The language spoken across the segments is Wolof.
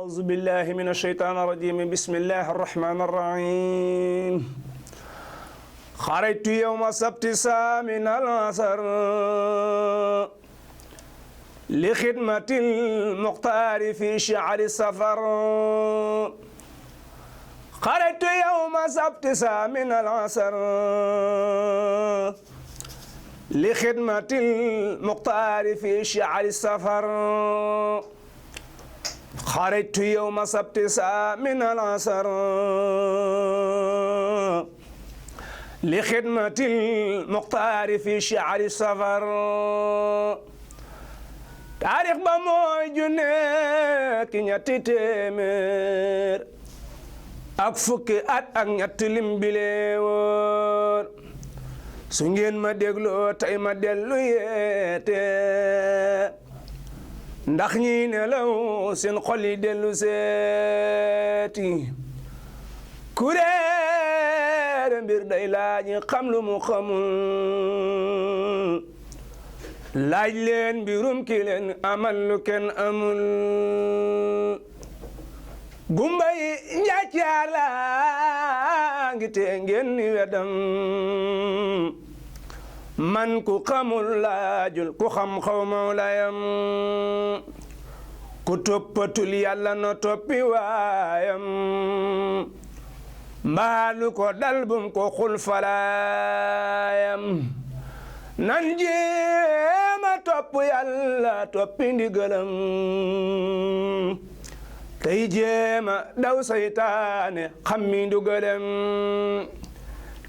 أعوذ بالله من الشيطان الرجيم بسم الله الرحمن الرحيم خرجت يوم السبت من العصر لخدمة المختار في شعر السفر خرجت يوم السبت من العصر لخدمة المختار في شعر السفر خرجت يوم السبت من العصر لخدمة المختار في شعر السفر taarix ba mooy junne ki ñetti téeméer ak fukki at ak ñett lim bile woon su ngeen ma dégloo tey ma dellu yeete ndax ñi nelaw seen xol yi dellu seeti kuréere mbir day laaj xam lu mu xamul laaj leen mbirum ki leen amal lu kenn amul gumba yi njaacaar la ngi te ngeen ni wedam man ku xamul laajul ku xam xaw mawlayam ku toppatul yàlla na toppi waayam mbaalu ko dal bum ko xul falaayam nan jéema topp yàlla toppi ndigalam tey jéema daw saytaane xammi ndugalam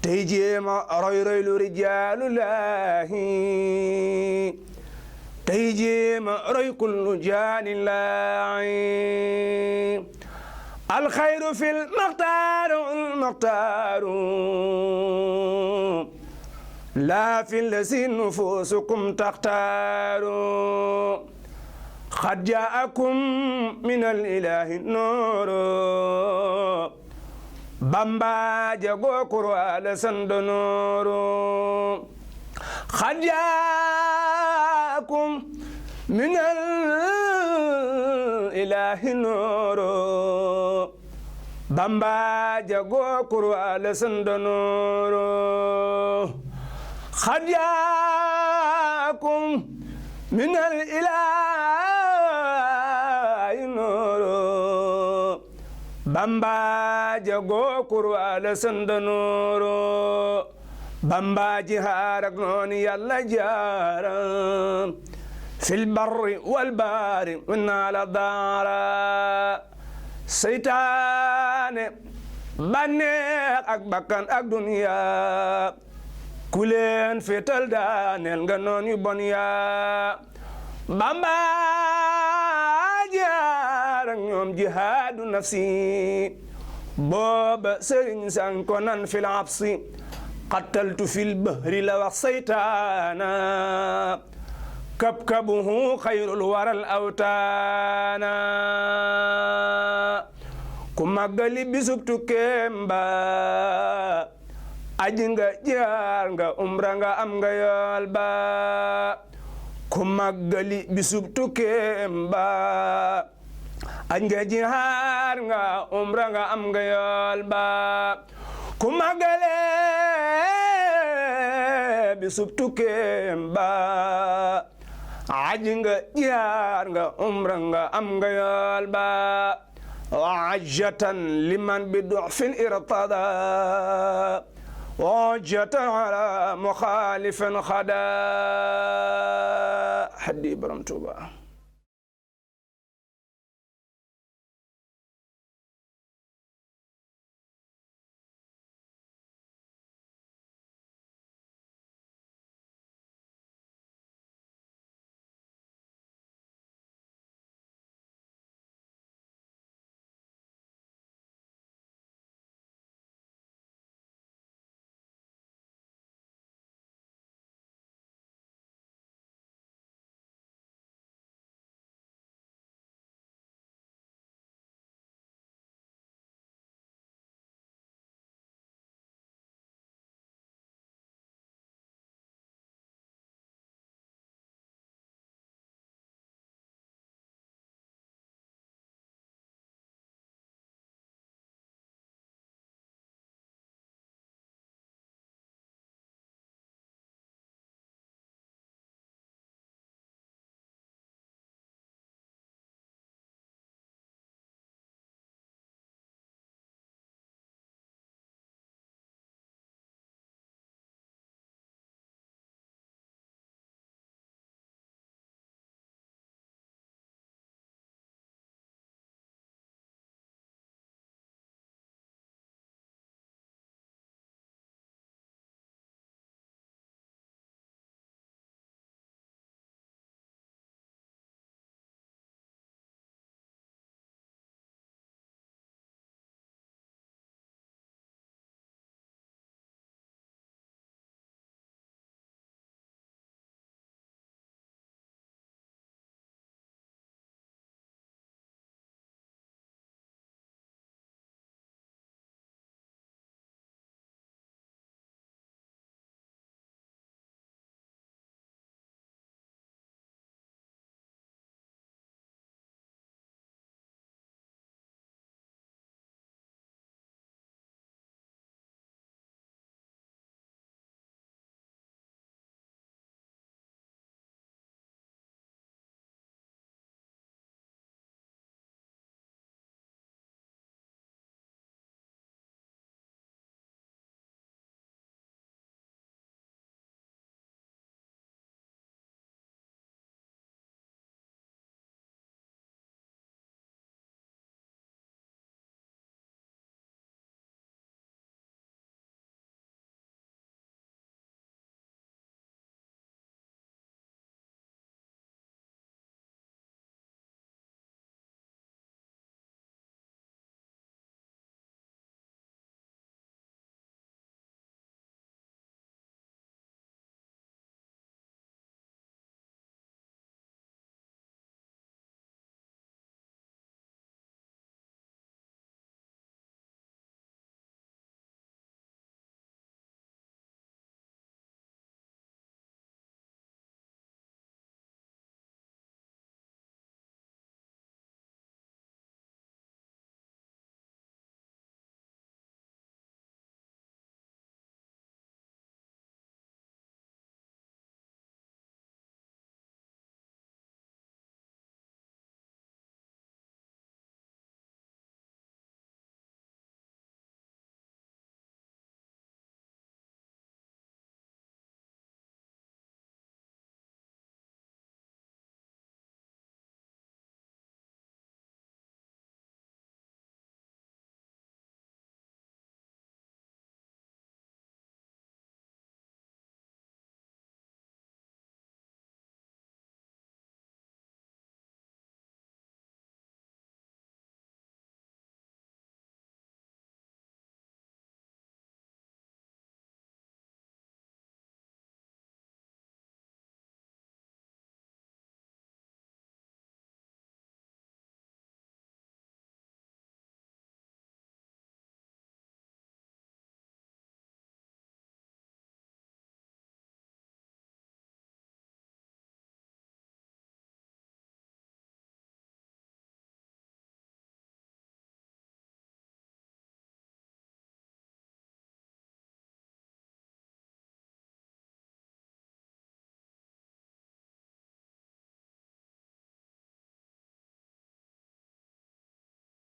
tey jéema roy lu rijaalullaahi tey jéema roy kullu jaanillaahi alxayru fil maxtaaru لا في الذي نفوسكم تختاروا قد جاءكم من الإله نور بامبا جاغو قرآن سند نور قد جاءكم من الإله نور بامبا جاغو قرآن سند نور قد جاءكم من الإله نور بامبا جاغو قرآن سند نور بامبا جهارك نون يلا جارا في البر والبحر ونال دارا سيطان بانيك ak bakkan ak dunya kuleen fetal daaneel nga noon yu bon yaa Bamba jaar ak ñoom jihaadu nafsi booba sëriñ san ko nan fil absi qataltu fil bahri la wax saytaana kabkabuhu xayrul waral awtaana ku màggali bisub tukkeem ba aji nga jaar nga umra nga am nga yool ba ku màggali bisub tukkeem ba aji nga jaar nga umra nga am nga yool ba ku màggale bisub tukkeem ba aji nga jaar nga umra nga am nga yool ba wajjatan liman bi du'fin irtada وجت على مخالف خدا حدي برمتوبا